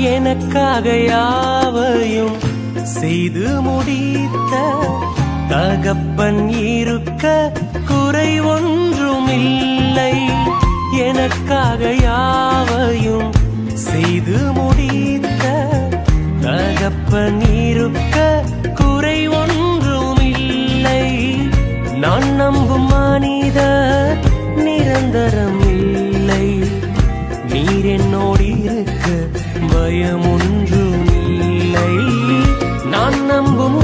எனக்காக யாவையும் செய்து முடித்த தகப்பன் இருக்க குறை ஒன்றுமில்லை. எனக்காக யாவையும் செய்து முடித்த தகப்பன் இருக்க குறை ஒன்றுமில்லை. நான் நம்பும் மனிதர் நிரந்தரம் இல்லை. நீர் என்னோடு இருக்க பயம் ஒன்றுமில்லை. நான் நம்பும்